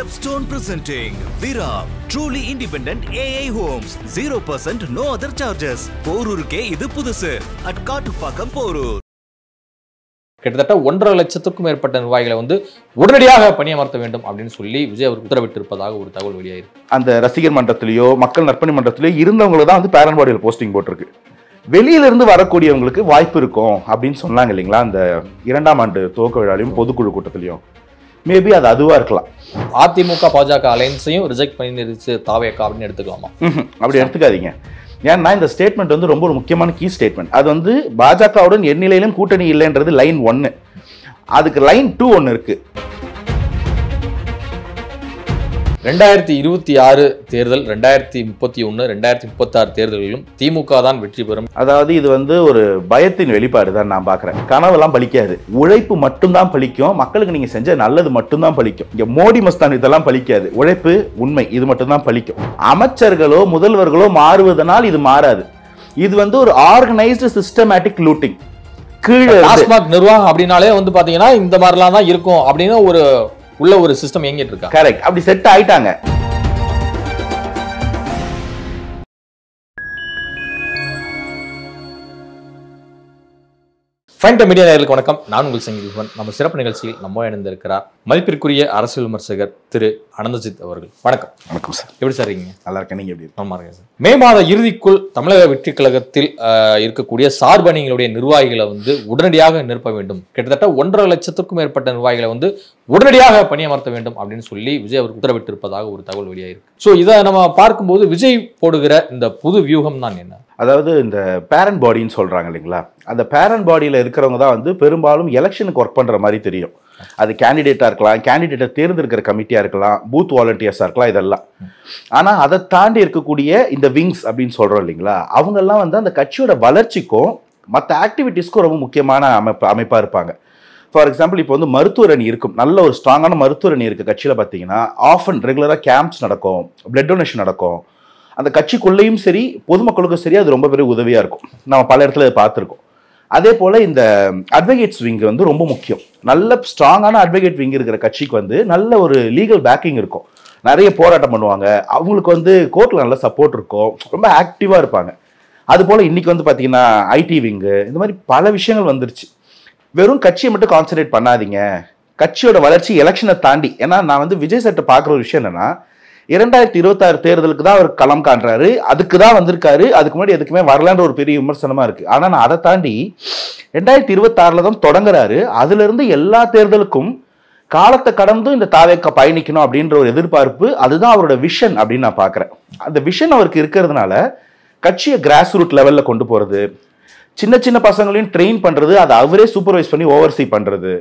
Stepstone presenting Vira, truly independent AI homes, 0% no other charges. போரூருக்கே இது புதுசு at Kattupakkam Porur. கிட்டத்தட்ட 1.5 லட்சத்துக்கும் மேற்பட்ட நிர்வாகிகளை உடனடியாக பணியமர்த்த வேண்டும் அப்படின்னு சொல்லி விஜய் அவருக்கு உத்தரவிட்டிருப்பதாக ஒரு தகவல் வெளியாயிருக்கு. அந்த ரசிகர் மன்றத்திலேயோ மக்கள் நற்பணி மன்றத்திலேயோ இருந்தவங்களை தான் பேரண்ட் பாடியில் போஸ்டிங் போட்டிருக்கு. வெளியிலிருந்து வரக்கூடியவங்களுக்கு வாய்ப்பு இருக்கும் அப்படின்னு சொன்னாங்க இல்லைங்களா, அந்த 2ஆம் ஆண்டு துவக்க விழாலையும் பொதுக்குழு கூட்டத்திலையும். மேபி அது அதுவா இருக்கலாம். அதிமுக பாஜக அலைன்ஸையும் ரிஜெக்ட் பண்ணிருச்சு தாவேகா அப்படின்னு எடுத்துக்கலாமா? அப்படி எடுத்துக்காதீங்க. ஏன்னா இந்த ஸ்டேட்மெண்ட் ரொம்ப ஒரு முக்கியமான கீ ஸ்டேட்மெண்ட். அது பாஜகவுடன் எந்நிலையிலும் கூட்டணி இல்லைன்றது லைன் 1. அதுக்கு லைன் 2 ஒன்று இருக்கு. 2026 தேர்தல், 2031, 2036 தேர்தல்களிலும் திமுக தான் வெற்றி பெறும். அதாவது இது ஒரு பயத்தின் வெளிப்பாடு தான் நான் பார்க்குறேன். கனவெல்லாம் பலிக்காது, உழைப்பு மட்டும்தான் பலிக்கும். மக்களுக்கு நீங்க செஞ்ச நல்லது மட்டும்தான் பலிக்கும். இங்க மோடி மஸ்தான் இதெல்லாம் பலிக்காது. உழைப்பு, உண்மை, இது மட்டும்தான் பலிக்கும். அமைச்சர்களோ முதல்வர்களோ மாறுவதனால் இது மாறாது. இது ஒரு ஆர்கனைஸ்டு சிஸ்டமேட்டிக் லூட்டிங். கீழே டாஸ்மாக் நிர்வாகம் அப்படின்னாலே பாத்தீங்கன்னா இந்த மாதிரிலாம் தான் இருக்கும் அப்படின்னு உள்ள ஒரு சிஸ்டம் எங்கிட்டு இருக்கா. கரெக்ட், அப்படி செட் ஆயிட்டாங்க. ஃபைன் மீடியா நேயர்களுக்கு வணக்கம். நான் உங்கள் சங்கீதன். நம்ம சிறப்பு நிகழ்ச்சியில் நம்ம இணைந்திருக்கிறார் மதிப்பிற்குரிய அரசியல் விமர்சகர் திரு அனந்தஜித் அவர்கள். வணக்கம். வணக்கம் சார். எப்படி சார் இருக்கீங்க? நல்லா இருக்கேன். நீங்க எப்படி? நல்லா இருக்கேன் சார். மே மாத இறுதிக்குள் தமிழக வெற்றி கழகத்தில் இருக்கக்கூடிய சார்பணிகளுடைய நிர்வாகிகளை உடனடியாக நிரப்ப வேண்டும். கிட்டத்தட்ட 1.5 லட்சத்துக்கும் மேற்பட்ட நிர்வாகிகளை உடனடியாக பணியமர்த்த வேண்டும் அப்படின்னு சொல்லி விஜய் அவருக்கு உத்தரவிட்டிருப்பதாக ஒரு தகவல் வெளியாயிருக்கு. ஸோ இதை நம்ம பார்க்கும்போது விஜய் போடுகிற இந்த புது வியூகம் தான் என்ன? அதாவது இந்த பேரண்ட் பாடின்னு சொல்றாங்க இல்லைங்களா, அந்த பேரண்ட் பாடியில் இருக்கிறவங்க தான் பெரும்பாலும் எலெக்ஷனுக்கு ஒர்க் பண்ற மாதிரி தெரியும். அது கேண்டிடேட்டா இருக்கலாம், கேண்டிடேட்டை தேர்ந்தெடுக்கிற கமிட்டியா இருக்கலாம், பூத் வாலண்டியர்ஸா இருக்கலாம், இதெல்லாம். ஆனா அதை தாண்டி இருக்கக்கூடிய இந்த விங்ஸ் அப்படின்னு சொல்றோம் இல்லைங்களா, அவங்க எல்லாம் அந்த கட்சியோட வளர்ச்சிக்கும் மற்ற ஆக்டிவிட்டிஸ்க்கும் ரொம்ப முக்கியமான அமைப்பா இருப்பாங்க. ஃபார் எக்ஸாம்பிள், இப்போ மருத்துவர் அணி இருக்கும், நல்ல ஒரு ஸ்ட்ராங்கான மருத்துவர் அணி இருக்கு கட்சியில பார்த்தீங்கன்னா, ஆஃபன் ரெகுலராக கேம்ப்ஸ் நடக்கும், பிளட் டொனேஷன் நடக்கும். அந்த கட்சிக்குள்ளேயும் சரி பொதுமக்களுக்கும் சரி அது ரொம்ப பெரிய உதவியா இருக்கும். நம்ம பல இடத்துல பார்த்துருக்கோம். அதே போல இந்த அட்வொகேட்ஸ் விங் ரொம்ப முக்கியம். நல்ல ஸ்ட்ராங்கான அட்வொகேட் விங் இருக்கிற கட்சிக்கு நல்ல ஒரு லீகல் பேக்கிங் இருக்கும். நிறைய போராட்டம் பண்ணுவாங்க. அவங்களுக்கு கோர்ட்ல நல்ல சப்போர்ட் இருக்கும். ரொம்ப ஆக்டிவா இருப்பாங்க. அது போல இன்னைக்கு பார்த்தீங்கன்னா ஐடி விங்கு, இந்த மாதிரி பல விஷயங்கள் வந்துருச்சு. வெறும் கட்சியை மட்டும் கான்சன்ட்ரேட் பண்ணாதீங்க. கட்சியோட வளர்ச்சி எலெக்ஷனை தாண்டி. ஏன்னா நான் விஜய் சட்டை பார்க்குற ஒரு விஷயம் என்னன்னா, 2026 தேர்தலுக்கு தான் அவர் களம் காண்றாரு. அதுக்கு தான் வந்திருக்காரு. அதுக்கு முன்னாடி எதுக்குமே வரலான்ற ஒரு பெரிய விமர்சனமா இருக்கு. ஆனா நான் அதை தாண்டி 2026 தான் தொடங்குறாரு. அதுல இருந்து எல்லா தேர்தலுக்கும் காலத்தை கடந்து இந்த தாவேக்கா பயணிக்கணும் அப்படின்ற ஒரு எதிர்பார்ப்பு, அதுதான் அவரோட விஷன் அப்படின்னு நான் பாக்குறேன். அந்த விஷன் அவருக்கு இருக்கிறதுனால கட்சியை கிராஸ் ரூட் லெவல்ல கொண்டு போறது, சின்ன சின்ன பசங்களையும் ட்ரெயின் பண்றது, அதை அவரே சூப்பர்வைஸ் பண்ணி ஓவர்சீ பண்றது,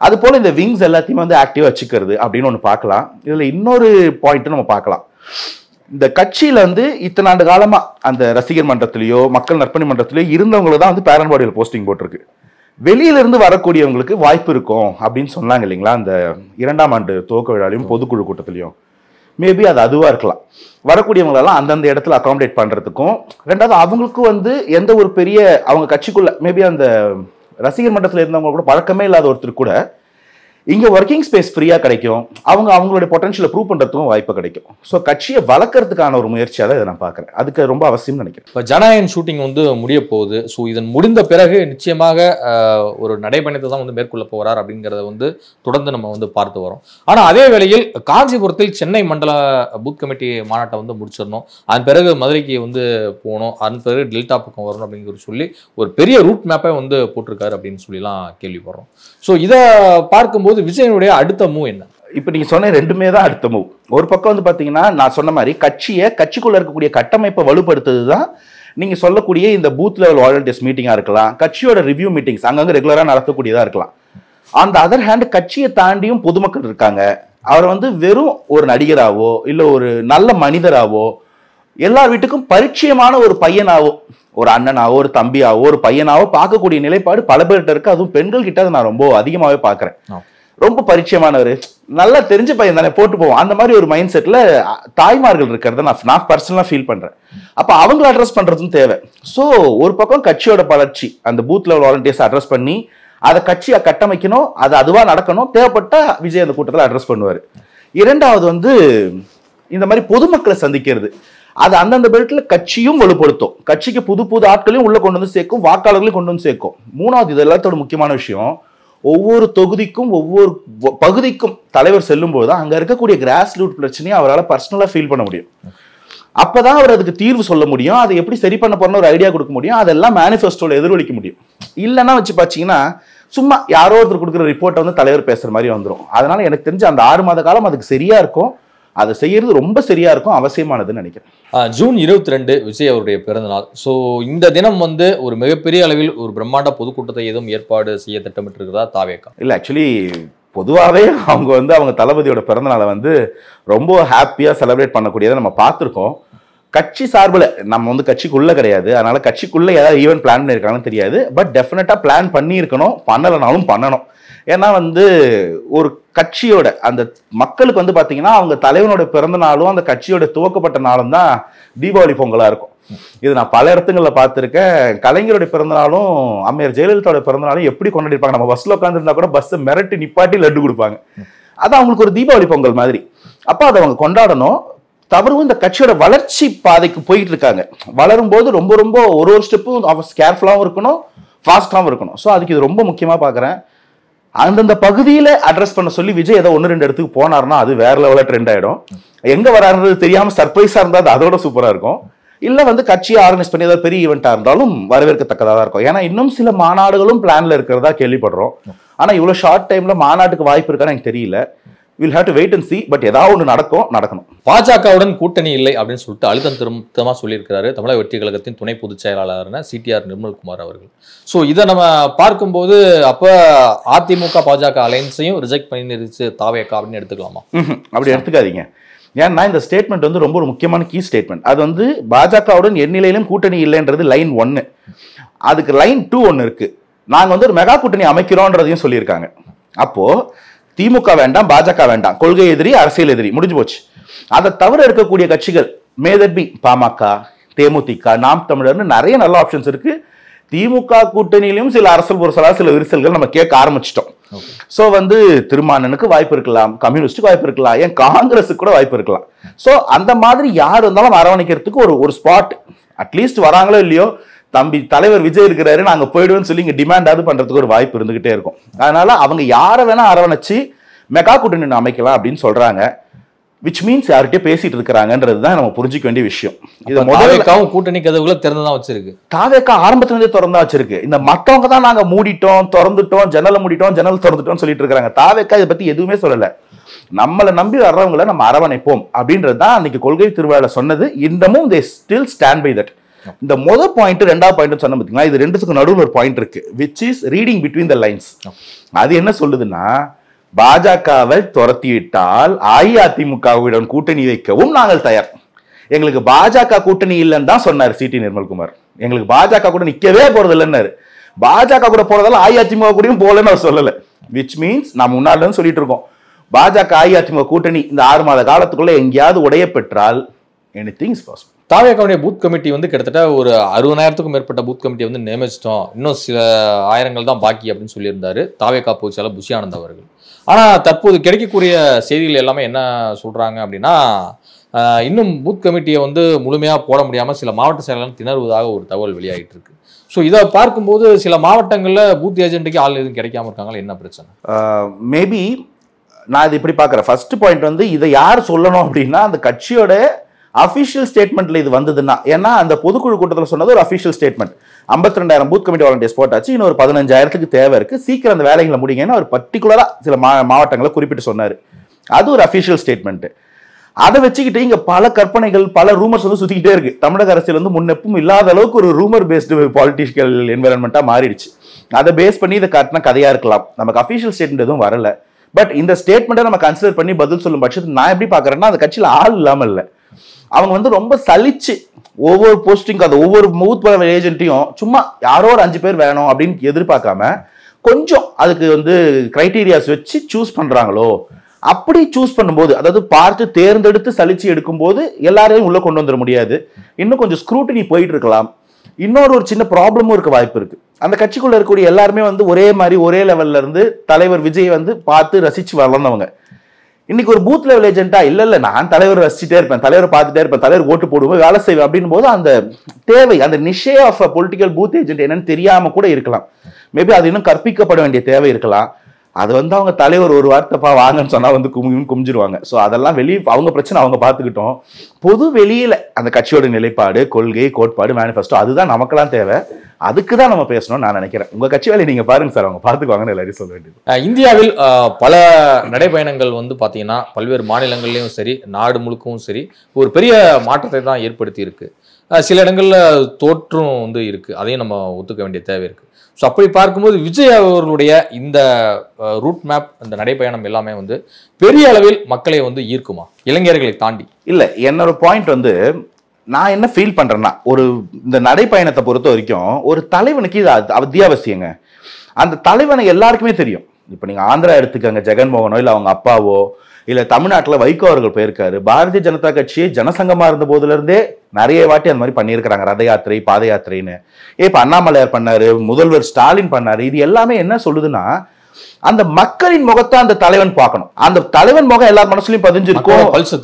அது போல இந்த விங்ஸ் எல்லாத்தையுமே ஆக்டிவா வச்சுக்கிறது அப்படின்னு ஒன்று பார்க்கலாம். இதுல இன்னொரு பாயிண்ட் நம்ம பார்க்கலாம். இந்த கட்சியில இத்தனை ஆண்டு காலமா அந்த ரசிகர் மன்றத்திலேயோ மக்கள் நற்பணி மன்றத்திலேயோ இருந்தவங்களை தான் பேரண்ட் பாடியில் போஸ்டிங் போட்டிருக்கு. வெளியில இருந்து வரக்கூடியவங்களுக்கு வாய்ப்பு இருக்கும் அப்படின்னு சொன்னாங்க இல்லைங்களா, அந்த 2ஆம் ஆண்டு துவக்க விழாலையும் பொதுக்குழு கூட்டத்திலையும். மேபி அது அதுவா இருக்கலாம். வரக்கூடியவங்களெல்லாம் அந்தந்த இடத்துல அகாமடேட் பண்றதுக்கும், ரெண்டாவது அவங்களுக்கு எந்த ஒரு பெரிய அவங்க கட்சிக்குள்ள மேபி அந்த ரசிகர் மன்றத்தில் இருந்தவங்க கூட பழக்கமே இல்லாத ஒருத்தர் கூட இங்க ஒர்க்கிங் ஸ்பேஸ் ஃப்ரீயா கிடைக்கும். அவங்களுடைய பொட்டன்ஷியலை ப்ரூவ் பண்றதுக்கும் வாய்ப்பு கிடைக்கும். ஸோ கட்சியை வளர்க்கறதுக்கான ஒரு முயற்சியாக தான் இதை நான் பார்க்குறேன். அதுக்கு ரொம்ப அவசியம் நினைக்கிறேன். இப்போ ஜனநாயகன் ஷூட்டிங் முடிய போகுது. ஸோ இதன் முடிந்த பிறகு நிச்சயமாக ஒரு நடைபயணத்தை தான் மேற்கொள்ள போகிறார் அப்படிங்கிறத தொடர்ந்து நம்ம பார்த்து வரோம். ஆனால் அதே வேளையில் காஞ்சிபுரத்தில் சென்னை மண்டல பூத் கமிட்டி மாநாட்டை முடிச்சிடணும், அதன் பிறகு மதுரைக்கு போகணும், அதன் பிறகு டெல்டா பக்கம் வரணும் அப்படிங்கிற சொல்லி ஒரு பெரிய ரூட் மேப்பை போட்டிருக்காரு அப்படின்னு சொல்லிலாம் கேள்விப்படுறோம். ஸோ இதை பார்க்கும்போது விஜயனுடைய அடுத்த மூவ் என்ன? இப்ப நீங்க சொன்ன ரெண்டுமே தான் அடுத்த மூவ். ஒரு பக்கம் பாத்தீங்கன்னா நான் சொன்ன மாதிரி கட்சிக்குள்ள இருக்கக்கூடிய கட்டமைப்பை வலுப்படுத்துறதுதான் நீங்க சொல்லக்கூடிய இந்த பூத் லெவல் வாலண்டியர்ஸ் மீட்டிங்கா இருக்கலாம், கட்சியோட ரிவ்யூ மீட்டிங்ஸ் அங்கங்க ரெகுலரா நடத்தக்கூடியதா இருக்கலாம். ஆன் த அதர் ஹேண்ட் கட்சியை தாண்டியும் பொதுமக்கள் இருக்காங்க. அவர் வெறும் ஒரு நடிகராவோ இல்ல ஒரு நல்ல மனிதராவோ, எல்லார் வீட்டுக்கும் பரிச்சயமான ஒரு பையனாவோ, ஒரு அண்ணனாவோ ஒரு தம்பியாவோ ஒரு பையனாவோ பார்க்கக்கூடிய நிலைப்பாடு பல பேர்கிட்ட இருக்கு. அதுவும் பெண்கள் கிட்ட நான் ரொம்ப அதிகமாவே பாக்குறேன். ரொம்ப பரிச்சயமானவர், நல்லா தெரிஞ்ச பையன் தானே போட்டு போவோம், அந்த மாதிரி ஒரு மைண்ட் செட்ல தாய்மார்கள் இருக்கிறத நான் பர்சனலா ஃபீல் பண்றேன். அப்ப அவங்களை அட்ரஸ் பண்றதும் தேவை. ஸோ ஒரு பக்கம் கட்சியோட வளர்ச்சி, அந்த பூத் லெவல் வாலண்டியர்ஸ் அட்ரஸ் பண்ணி அதை கட்சியை கட்டமைக்கணும், அது அதுவா நடக்கணும். தேவைப்பட்ட விஜய் அந்த கூட்டத்தில் அட்ரஸ் பண்ணுவார். இரண்டாவது வந்து இந்த மாதிரி பொதுமக்களை சந்திக்கிறது, அது அந்தந்த பெல்ட்ல கட்சியும் வலுப்படுத்தும், கட்சிக்கு புது புது ஆட்களையும் உள்ள கொண்டு வந்து சேர்க்கும், வாக்காளர்களையும் கொண்டு வந்து சேர்க்கும். மூணாவது, இது எல்லாத்தோட முக்கியமான விஷயம், ஒவ்வொரு தொகுதிக்கும் ஒவ்வொரு பகுதிக்கும் தலைவர் செல்லும் போது அங்க இருக்கக்கூடிய கிராஸ் ரூட் பிரச்சனையை அவரால் பர்சனலா ஃபீல் பண்ண முடியும். அப்பதான் அவர் அதுக்கு தீர்வு சொல்ல முடியும், அதை எப்படி சரி பண்ண போறன்னு ஒரு ஐடியா கொடுக்க முடியும், அதெல்லாம் மேனிஃபெஸ்டோல எதிரொலிக்க முடியும். இல்லைன்னா வச்சு பாத்தீங்கன்னா சும்மா யாரோ ஒருத்தர் கொடுக்குற ரிப்போர்ட்டை வந்து தலைவர் பேசுற மாதிரி வந்துடும். அதனால எனக்கு தெரிஞ்சு அந்த 6 மாத காலம் அதுக்கு சரியா இருக்கும், அதை செய்யறது ரொம்ப சரியா இருக்கும், அவசியமானதுன்னு நினைக்கிறேன். ஜூன் 22 விஜய் அவருடைய பிறந்தநாள். ஸோ இந்த தினம் வந்து ஒரு மிகப்பெரிய அளவில் ஒரு பிரம்மாண்ட பொதுக்கூட்டத்தை எதுவும் ஏற்பாடு செய்ய திட்டமிட்டிருக்கிறதா தாவேகா? இல்லை, ஆக்சுவலி பொதுவாகவே அவங்க வந்து அவங்க தளபதியோட பிறந்தநாளை வந்து ரொம்ப ஹாப்பியாக செலிப்ரேட் பண்ணக்கூடியதை நம்ம பார்த்துருக்கோம். கட்சி சார்பில் நம்ம வந்து கட்சிக்குள்ளே கிடையாது, அதனால கட்சிக்குள்ளே ஏதாவது ஈவெண்ட் பிளான் பண்ணியிருக்காங்கன்னு தெரியாது. பட் டெஃபினட்டாக பிளான் பண்ணியிருக்கணும், பண்ணலைனாலும் பண்ணணும். ஏன்னா வந்து ஒரு கட்சியோட அந்த மக்களுக்கு வந்து பார்த்தீங்கன்னா அவங்க தலைவனோட பிறந்த நாளும் அந்த கட்சியோட துவக்கப்பட்ட நாளும் தான் தீபாவளி பொங்கலாக இருக்கும். இது நான் பல இடத்துங்களில் பார்த்துருக்கேன். கலைஞருடைய பிறந்தநாளும் அம்மையார் ஜெயலலிதாவோட பிறந்தநாளும் எப்படி கொண்டாடிருப்பாங்க, நம்ம பஸ்ஸில் உட்காந்துருந்தா கூட பஸ்ஸை மிரட்டி நிப்பாட்டி லட்டு கொடுப்பாங்க. அது அவங்களுக்கு ஒரு தீபாவளி பொங்கல் மாதிரி. அப்போ அதை அவங்க கொண்டாடணும். தவறும் இந்த கட்சியோட வளர்ச்சி பாதைக்கு போயிட்டு இருக்காங்க. வளரும் போது ரொம்ப ரொம்ப ஒரு ஸ்டெப்பும் கேர்ஃபுல்லாகவும் இருக்கணும், ஃபாஸ்டாகவும் இருக்கணும். ஸோ அதுக்கு இது ரொம்ப முக்கியமாக பார்க்குறேன். அந்தந்த பகுதியில் அட்ரஸ் பண்ண சொல்லி விஜய் ஏதோ 1-2 இடத்துக்கு போனார்னா அது வேற லெவலில் ட்ரெண்ட் ஆகிடும். எங்கே வராருன்றது தெரியாமல் சர்ப்ரைஸாக இருந்தால் அது அதோட சூப்பராக இருக்கும். இல்லை வந்து கட்சியை ஆர்கனைஸ் பண்ணி ஏதாவது பெரிய ஈவெண்ட்டாக இருந்தாலும் வரவேற்கத்தக்கதாக தான் இருக்கும். ஏன்னா இன்னும் சில மாநாடுகளும் பிளான்ல இருக்கிறதா கேள்விப்படுறோம். ஆனால் இவ்வளோ ஷார்ட் டைமில் மாநாட்டுக்கு வாய்ப்பு இருக்கான்னு எனக்கு தெரியல. Will have to wait and see. But ஏதாவது ஒன்று நடக்கணும். பாஜகவுடன் கூட்டணி இல்லை அப்படின்னு சொல்லிட்டு அழுத்தம் திருத்தமாக சொல்லியிருக்கிறாரு தமிழக வெற்றி கழகத்தின் துணை பொதுச் செயலாளரான சிடிஆர் நிர்மல்குமார் அவர்கள். ஸோ இதை நம்ம பார்க்கும்போது அப்போ அதிமுக பாஜக அலைன்ஸையும் ரிஜெக்ட் பண்ணிருச்சு தாவேகா அப்படின்னு எடுத்துக்கலாமா? அப்படி எடுத்துக்காதீங்க. ஏன்னா இந்த ஸ்டேட்மெண்ட் வந்து ரொம்ப ஒரு முக்கியமான கீ ஸ்டேட்மெண்ட். அது வந்து பாஜகவுடன் எந்நிலையிலும் கூட்டணி இல்லைன்றது லைன் 1. அதுக்கு லைன் 2 ஒன்று இருக்கு. நாங்கள் வந்து ஒரு மெகா கூட்டணி அமைக்கிறோன்றதையும் சொல்லியிருக்காங்க. அப்போ திமுக வேண்டாம், பாஜக வேண்டாம், கொள்கை எதிரி, அரசியல் எதிரி, முடிஞ்சு போச்சு. அதை தவிர இருக்கக்கூடிய கட்சிகள் மேதர்பி, பாமக, தேமுதிக, நாம் தமிழர்னு நிறைய நல்ல ஆப்ஷன்ஸ் இருக்கு. திமுக கூட்டணியிலும் சில அரசியல் புரசலா சில விரிசல்கள் நம்ம கேட்க ஆரம்பிச்சிட்டோம். ஸோ வந்து திருமானனுக்கு வாய்ப்பு இருக்கலாம், கம்யூனிஸ்டுக்கு வாய்ப்பு இருக்கலாம், ஏன் காங்கிரஸுக்கு கூட வாய்ப்பு இருக்கலாம். ஸோ அந்த மாதிரி யார் இருந்தாலும் அரவணைக்கிறதுக்கு ஒரு ஸ்பாட் அட்லீஸ்ட் வராங்களோ இல்லையோ, தம்பி தலைவர் விஜய் இருக்கிறாரு நாங்கள் போயிடுவோம்னு சொல்லி இங்கே டிமாண்டாவது பண்ணுறதுக்கு ஒரு வாய்ப்பு இருந்துகிட்டே இருக்கும். அதனால அவங்க யாரை வேணா அரவணைச்சு மெகா கூட்டணி அமைக்கலாம் அப்படின்னு சொல்றாங்க. விச் மீன்ஸ் யார்கிட்டயே பேசிட்டு இருக்கிறாங்கன்றது தான் நம்ம புரிஞ்சிக்க வேண்டிய விஷயம். இது முதல்ல கூட்டணி கதவுகளை திறந்துதான் வச்சிருக்கு. தாவேகா ஆரம்பத்துல இருந்தே திறந்தா வச்சிருக்கு. இந்த மற்றவங்க தான் நாங்க மூடிட்டோம், திறந்துட்டோம், ஜன்னலை மூடிட்டோம், ஜன்னல் திறந்துட்டோம் சொல்லிட்டு இருக்காங்க. தாவேகா இதை பத்தி எதுவுமே சொல்லல. நம்மளை நம்பி வர்றவங்களை நம்ம அரவணைப்போம் அப்படின்றது தான் அன்னைக்கு கொள்கை திருவிழால சொன்னது. இன்னமும் they still stand by that. இந்த முதல் பாயிண்ட், ரெண்டாவது பாயிண்ட் சொன்ன பார்த்தீங்களா, இது ரெண்டுத்துக்கு நடுவில் ஒரு பாயிண்ட் இருக்கு, which is reading between the lines. அது என்ன சொல்லுதுன்னா, பாஜகவை துரத்தி விட்டால் அஇஅதிமுகவுடன் கூட்டணி வைக்கவும் நாங்கள் தயார். எங்களுக்கு பாஜக கூட்டணி இல்லைன்னு தான் சொன்னார் சிடி நிர்மல்குமார். எங்களுக்கு பாஜக கூட நிக்கவே போறது இல்லைன்னாரு. பாஜக கூட போறதால அஇஅதிமுக கூடயும் போலன்னு அவர் சொல்லல. விச் மீன்ஸ் நான் முன்னாடி சொல்லிட்டு இருக்கோம், பாஜக அஇஅதிமுக கூட்டணி இந்த 6 மாத காலத்துக்குள்ள எங்கேயாவது உடைய பெற்றால் எனிதிங் இஸ் பாசிபிள். தாவேகாவுடைய பூத் கமிட்டி வந்து கிட்டத்தட்ட ஒரு 60,000க்கும் மேற்பட்ட பூத் கமிட்டியை வந்து நியமிச்சிட்டோம், இன்னும் சில ஆயிரங்கள் தான் பாக்கி அப்படின்னு சொல்லியிருந்தாரு தாவேகா பொதுச்செயலாளர் புஷி ஆனந்த் அவர்கள். ஆனால் தற்போது கிடைக்கக்கூடிய செய்திகள் எல்லாமே என்ன சொல்றாங்க அப்படின்னா, இன்னும் பூத் கமிட்டியை வந்து முழுமையாக போட முடியாமல் சில மாவட்ட செயலாளர்கள் திணறுவதாக ஒரு தகவல் வெளியாகிட்டு இருக்கு. ஸோ இதை பார்க்கும்போது சில மாவட்டங்களில் பூத் ஏஜென்ட்டுக்கு ஆள் எதுவும் கிடைக்காம இருக்காங்களா, என்ன பிரச்சனை? மேபி நான் இது இப்படி பார்க்குறேன். ஃபர்ஸ்ட் பாயிண்ட் வந்து இதை யார் சொல்லணும் அப்படின்னா, அந்த கட்சியோட அஃபிஷியல் ஸ்டேட்மெண்ட்ல இது வந்ததுன்னா, ஏன்னா அந்த பொதுக்குழு கூட்டத்தில் சொன்னது ஒரு official statement. 52,000 booth committee volunteers போட்டாச்சு, இன்னும் ஒரு 15,000க்கு தேவை இருக்கு, சீக்கிரம் அந்த வேலைகளை முடிங்கன்னு ஒரு பர்டிகுலரா சில மாவட்டங்களை குறிப்பிட்டு சொன்னார். அது ஒரு அஃபிஷியல் ஸ்டேட்மெண்ட். அதை வச்சுக்கிட்டு இங்க பல கற்பனைகள், பல ரூமர்ஸ் வந்து சுத்திக்கிட்டே இருக்கு. தமிழக அரசியல் வந்து முன்னெப்பும் இல்லாத அளவுக்கு ஒரு ரூமர் பேஸ்டு பாலிட்டிக்கல் என்வைரன்மெண்டா மாறிடுச்சு. அதை பேஸ் பண்ணி இதை காட்டின கதையா இருக்கலாம். நமக்கு அஃபிஷியல் ஸ்டேட்மெண்ட் எதுவும் வரல. பட் இந்த ஸ்டேட்மெண்ட்டை நம்ம கன்சிடர் பண்ணி பதில் சொல்லும் பட்சத்தில் நான் எப்படி பாக்குறேன்னா, அந்த கட்சியில் ஆள் இல்லாமல் இல்லை, அவங்க வந்து ரொம்ப சலிச்சு ஒவ்வொரு போஸ்டிங் அந்த ஒவ்வொரு பூத் ஏஜென்ட்டையும் சும்மா யாரோ ஒரு 5 பேர் வேணும் அப்படின்னு எதிர்பார்க்காம கொஞ்சம் அதுக்கு வந்து கிரைட்டீரியாஸ் வச்சு சூஸ் பண்றாங்களோ. அப்படி சூஸ் பண்ணும்போது, அதாவது பார்த்து தேர்ந்தெடுத்து சலிச்சு எடுக்கும்போது எல்லாரையும் உள்ள கொண்டு வந்துட முடியாது. இன்னும் கொஞ்சம் ஸ்க்ரூட்டினி போயிட்டு இருக்கலாம். இன்னொரு சின்ன ப்ராப்ளமும் இருக்க வாய்ப்பு இருக்கு. அந்த கட்சிக்குள்ள இருக்கக்கூடிய எல்லாருமே வந்து ஒரே மாதிரி ஒரே லெவல்ல இருந்து தலைவர் விஜய் வந்து பார்த்து ரசிச்சு வளர்ந்தவங்க. இன்னைக்கு ஒரு பூத் லெவல் ஏஜென்ட்டா இல்ல நான் தலைவர் ரசிச்சுட்டே இருப்பேன், தலைவர் பார்த்துட்டே இருப்பேன், தலைவர் ஓட்டு போடுவோம், வேலை செய்வேன் அப்படின்னு போது அந்த தேவை, அந்த niche of a political booth agent என்னன்னு தெரியாம கூட இருக்கலாம். மேபி அது இன்னும் கற்பிக்கப்பட வேண்டிய தேவை இருக்கலாம். அது வந்து அவங்க தலைவர் ஒரு வார்த்தைப்பா வாங்கன்னு சொன்னா வந்து குமிஞ்சிருவாங்க. ஸோ அதெல்லாம் வெளியே அவங்க பிரச்சனை அவங்க பார்த்துக்கிட்டோம். பொது வெளியில அந்த கட்சியோட நிலைப்பாடு, கொள்கை, கோட்பாடு, மேனிஃபெஸ்டோ அதுதான் நமக்கெல்லாம் தேவை. அதுக்கு தான் நம்ம பேசணும்னு நான் நினைக்கிறேன். உங்க கட்சி வேலையை நீங்க பாருங்க சார், அவங்க பார்த்துக்குவாங்கன்னு எல்லாரும் சொல்ல வேண்டியது. இந்தியாவில் பல நடைபயணங்கள் வந்து பார்த்தீங்கன்னா பல்வேறு மாநிலங்கள்லையும் சரி, நாடு முழுக்கவும் சரி, ஒரு பெரிய மாற்றத்தை தான் ஏற்படுத்தி இருக்கு. சில இடங்கள்ல தோற்றும் வந்து இருக்கு, அதையும் நம்ம ஒத்துக்க வேண்டிய தேவை இருக்கு. ஸோ அப்படி பார்க்கும்போது விஜய் அவர்களுடைய இந்த ரூட் மேப், இந்த நடைப்பயணம் எல்லாமே வந்து பெரிய அளவில் மக்களை வந்து ஈர்க்குமா, இளைஞர்களை தாண்டி? இல்லை, என்னோட பாயிண்ட் வந்து நான் என்ன ஃபீல் பண்றேன்னா, ஒரு இந்த நடைப்பயணத்தை பொறுத்த வரைக்கும் ஒரு தலைவனுக்கு இது அத்தியாவசியங்க. அந்த தலைவனை எல்லாருக்குமே தெரியும். இப்போ நீங்க ஆந்திரா எடுத்துக்கங்க, ஜெகன்மோகனோ இல்லை அவங்க அப்பாவோ, இல்ல தமிழ்நாட்டில் வைகோ அவர்கள் போயிருக்காரு. பாரதிய ஜனதா கட்சி ஜனசங்கமா இருந்த போதுல இருந்தே நிறைய வாட்டி அந்த மாதிரி பண்ணியிருக்கிறாங்க, ரத யாத்திரை, பாத யாத்திரைன்னு. இப்ப அண்ணாமலையார் பண்ணாரு, முதல்வர் ஸ்டாலின் பண்ணாரு. இது எல்லாமே என்ன சொல்லுதுன்னா, அந்த மக்களின் முகத்தை அந்த தலைவன் பார்க்கணும். அந்த தலைவன் முகம் எல்லார் மனசுலயும் பதிஞ்சிருக்கும், பல்ஸ்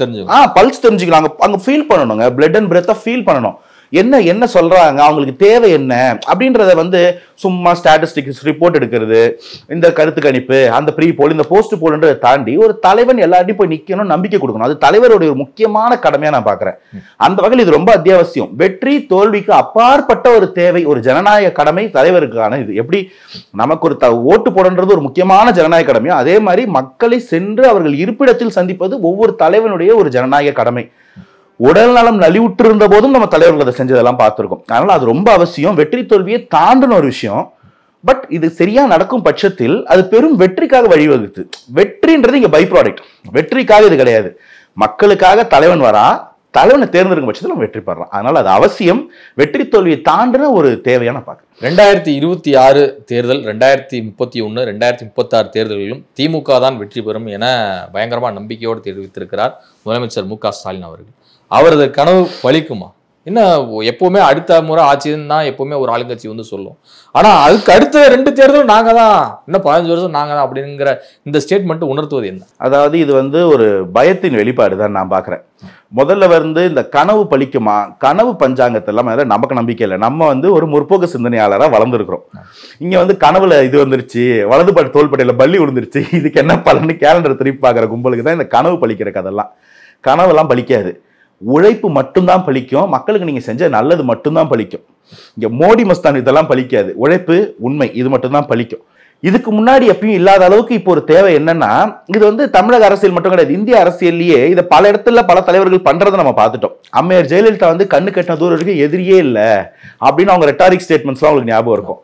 தெரிஞ்சுக்கலாம், அங்க ஃபீல் பண்ணணுங்க, பிளட் அண்ட் பிரெத்தை ஃபீல் பண்ணணும். என்ன சொல்றாங்க, அவங்களுக்கு தேவை என்ன அப்படின்றத வந்து சும்மா ஸ்டாட்டிஸ்டிக்ஸ் ரிப்போர்ட் எடுக்கிறது, இந்த கருத்து கணிப்பு, அந்த ப்ரீ போல், இந்த போஸ்ட் போல்ன்றதை தாண்டி ஒரு தலைவன் எல்லார்ட்டையும் போய் நிக்கணும், நம்பிக்கை கொடுக்கணும். அது தலைவருடைய ஒரு முக்கியமான கடமையா நான் பாக்குறேன். அந்த வகையில் இது ரொம்ப அத்தியாவசியம். வெற்றி தோல்விக்கு அப்பாற்பட்ட ஒரு தேவை, ஒரு ஜனநாயக கடமை தலைவருக்கான. இது எப்படி நமக்கு ஒரு ஓட்டு போடுன்றது ஒரு முக்கியமான ஜனநாயக கடமையோ, அதே மாதிரி மக்களை சென்று அவர்கள் இருப்பிடத்தில் சந்திப்பது ஒவ்வொரு தலைவனுடைய ஒரு ஜனநாயக கடமை. உடல் நலம் நலிவுற்று இருந்த போதும் நம்ம தலைவர்கள் அதை செஞ்சதெல்லாம் பார்த்துருக்கோம். அதனால அது ரொம்ப அவசியம். வெற்றி தோல்வியை தாண்டின ஒரு விஷயம். பட் இது சரியா நடக்கும் பட்சத்தில் அது பெரும் வெற்றிக்காக வழிவகுத்து. வெற்றின்றது இங்க பை ப்ராடக்ட், வெற்றிக்காக இது கிடையாது. மக்களுக்காக தலைவன் வரா, தலைவனை தேர்ந்தெடுக்கும் பட்சத்தில் நம்ம வெற்றி பெறலாம். அதனால அது அவசியம். வெற்றி தோல்வியை தாண்டின ஒரு தேவையான பார்க்க. 2026 தேர்தல், 2031, 2036 தேர்தல்களிலும் திமுக தான் வெற்றி பெறும் என பயங்கரமா நம்பிக்கையோடு தெரிவித்திருக்கிறார் முதலமைச்சர் மு.க. ஸ்டாலின் அவர்கள். அவரது கனவு பலிக்குமா? என்ன, எப்பவுமே அடுத்த முறை ஆட்சின்னு தான் எப்பவுமே ஒரு ஆளுங்கட்சி வந்து சொல்லும். ஆனா அதுக்கு அடுத்த 2 தேர்தலும் நாங்க தான், இன்னும் 15 வருஷம் நாங்க தான் அப்படிங்கிற இந்த ஸ்டேட்மெண்ட் உணர்த்துவது என்ன? அதாவது இது வந்து ஒரு பயத்தின் வெளிப்பாடு தான் நான் பாக்குறேன். முதல்ல வந்து இந்த கனவு பலிக்குமா, கனவு பஞ்சாங்கத்தை எல்லாம் நமக்கு நம்பிக்கை இல்லை. நம்ம வந்து ஒரு முற்போக்கு சிந்தனையாளராக வளர்ந்துருக்கிறோம். இங்க வந்து கனவுல இது வந்துருச்சு, வலதுபாட்டு தோள்பட்டையில பள்ளி விழுந்துருச்சு, இதுக்கு என்ன பலன்னு கேலண்டர் திருப்பி பார்க்குற கும்பலுக்கு தான் இந்த கனவு பலிக்கிற கதெல்லாம். கனவெல்லாம் பலிக்காது. உழைப்பு மட்டும்தான் பலிக்கும். மக்களுக்கு நீங்க செஞ்ச நல்லது மட்டும்தான் பலிக்கும். இங்க மோடி மஸ்தான் இதெல்லாம் பலிக்காது. உழைப்பு, உண்மை, இது மட்டும்தான் பலிக்கும். இதுக்கு முன்னாடி எப்பயும் இல்லாத அளவுக்கு இப்போ ஒரு தேவை என்னன்னா, இது வந்து தமிழக அரசியல் மட்டும் கிடையாது, இந்திய அரசியல்லையே இதை பல இடத்துல பல தலைவர்கள் பண்றதை நம்ம பார்த்துட்டோம். அம்மையார் ஜெயலலிதா வந்து கண்ணு கட்டின தூரம் வரைக்கும் எதிரியே இல்லை அப்படின்னு அவங்க ரெட்டாரிக் ஸ்டேட்மெண்ட்ஸ்லாம் உங்களுக்கு ஞாபகம் இருக்கும்.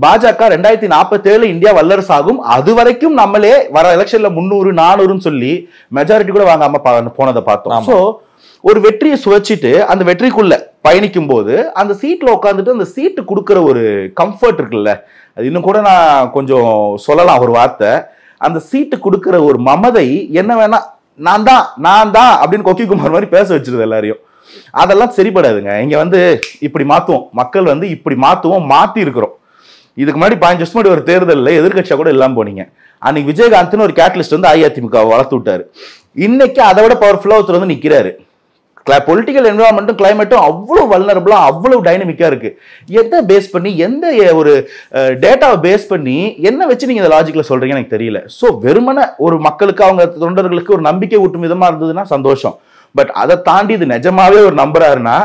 பாஜக 2047 இந்தியா வல்லரசு ஆகும், அது வரைக்கும் நம்மளே வர எலெக்ஷன்ல 300 400 சொல்லி மெஜாரிட்டி கூட வாங்காம போனதை பார்த்தோம். ஸோ ஒரு வெற்றியை சுவைச்சிட்டு அந்த வெற்றிக்குள்ள பயணிக்கும் போது அந்த சீட்ல உட்காந்துட்டு அந்த சீட்டு கொடுக்குற ஒரு கம்ஃபர்ட் இருக்குல்ல, அது இன்னும் கூட நான் கொஞ்சம் சொல்லலாம் ஒரு வார்த்தை. அந்த சீட்டு கொடுக்குற ஒரு மமதை என்ன வேணா, நான் தான் அப்படின்னு கொக்கி குமார் மாதிரி பேச வச்சிருது எல்லாரையும். அதெல்லாம் சரிப்படாதுங்க. இங்க வந்து இப்படி மாத்துவோம், மக்கள் வந்து இப்படி மாத்தி இருக்கிறோம். இதுக்கு முன்னாடி 5 வருஷம் முன்னாடி ஒரு தேர்தலில் எதிர்கட்சியா கூட இல்லாம போனீங்க. அன்னைக்கு விஜயகாந்த்னு ஒரு கேட்டலிஸ்ட் வந்து அஇஅதிமுக வளர்த்து விட்டாரு. இன்னைக்கு அதை விட பவர்ஃபுல்லா ஒருத்தர் வந்து நிக்கிறாரு. பொலிட்டிக்கல் என்விரான்மெண்ட்டும் கிளைமேட்டும் அவ்வளவு வல்னரபிளா, அவ்வளவு டைனமிக்கா இருக்கு. எதை பேஸ் பண்ணி, எந்த ஒரு டேட்டாவை பேஸ் பண்ணி என்ன வச்சு நீங்க இந்த லாஜிக்ல சொல்றீங்கன்னு எனக்கு தெரியல. ஸோ வெறுமன ஒரு மக்களுக்கு, அவங்க தொண்டர்களுக்கு ஒரு நம்பிக்கை ஊட்டும் விதமா இருந்ததுன்னா சந்தோஷம். பட் அதை தாண்டி இது நிஜமாவே ஒரு நம்புறாருன்னா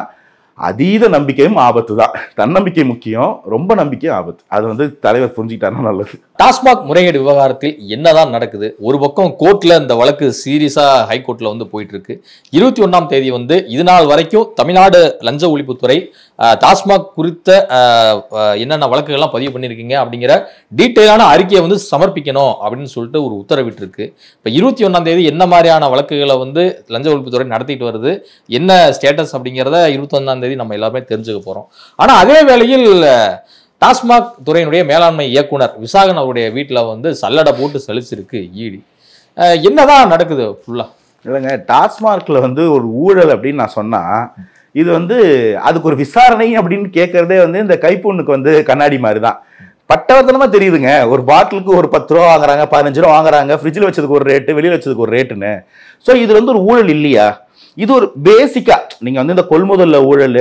அதீத நம்பிக்கையும் ஆபத்து தான். தன்னம்பிக்கை முக்கியம், ரொம்ப நம்பிக்கையும் ஆபத்து. அது வந்து தலைவர் புரிஞ்சுக்கிட்டாருன்னா நல்லது. டாஸ்மாக் முறைகேடு விவகாரத்தில் என்னதான் நடக்குது? ஒரு பக்கம் கோர்ட்ல இந்த வழக்கு சீரியஸா ஹைகோர்ட்ல வந்து போயிட்டு இருக்கு. 21ஆம் தேதி வந்து இது நாள் வரைக்கும் தமிழ்நாடு லஞ்ச ஒழிப்புத்துறை டாஸ்மாக் குறித்த என்னென்ன வழக்குகள்லாம் பதிவு பண்ணியிருக்கீங்க அப்படிங்கிற டீட்டெயிலான அறிக்கையை வந்து சமர்ப்பிக்கணும் அப்படின்னு சொல்லிட்டு ஒரு உத்தரவிட்டு இருக்கு. இப்போ 21ஆம் தேதி என்ன மாதிரியான வழக்குகளை வந்து லஞ்ச ஒழிப்புத்துறை நடத்திட்டு வருது, என்ன ஸ்டேட்டஸ் அப்படிங்கிறத 21ஆம் தேதி நம்ம எல்லாருமே தெரிஞ்சுக்க போறோம். ஆனா அதே வேளையில் டாஸ்மாக் துறையினுடைய மேலாண்மை இயக்குனர் விசாகன் அவருடைய வீட்டில் வந்து சல்லடை போட்டு சலிச்சிருக்கு ஈடி. என்னதான் நடக்குது ஃபுல்லா? இல்லைங்க, டாஸ்மார்க்ல வந்து ஒரு ஊழல் அப்படின்னு நான் சொன்னா, இது வந்து அதுக்கு ஒரு விசாரணை அப்படின்னு கேட்கறதே வந்து இந்த கைப்பொண்ணுக்கு வந்து கண்ணாடி மாதிரி தான். பட்டவர்த்தனமா தெரியுதுங்க. ஒரு பாட்டிலுக்கு ஒரு 10 ரூபா வாங்குறாங்க, 15 ரூபா வாங்குறாங்க, ஃப்ரிட்ஜில் வச்சதுக்கு ஒரு ரேட்டு, வெளியில் வச்சதுக்கு ஒரு ரேட்டுன்னு. ஸோ இது வந்து ஒரு ஊழல் இல்லையா? இது ஒரு பேசிக்கா நீங்க வந்து இந்த கொள்முதல்ல ஊழல்,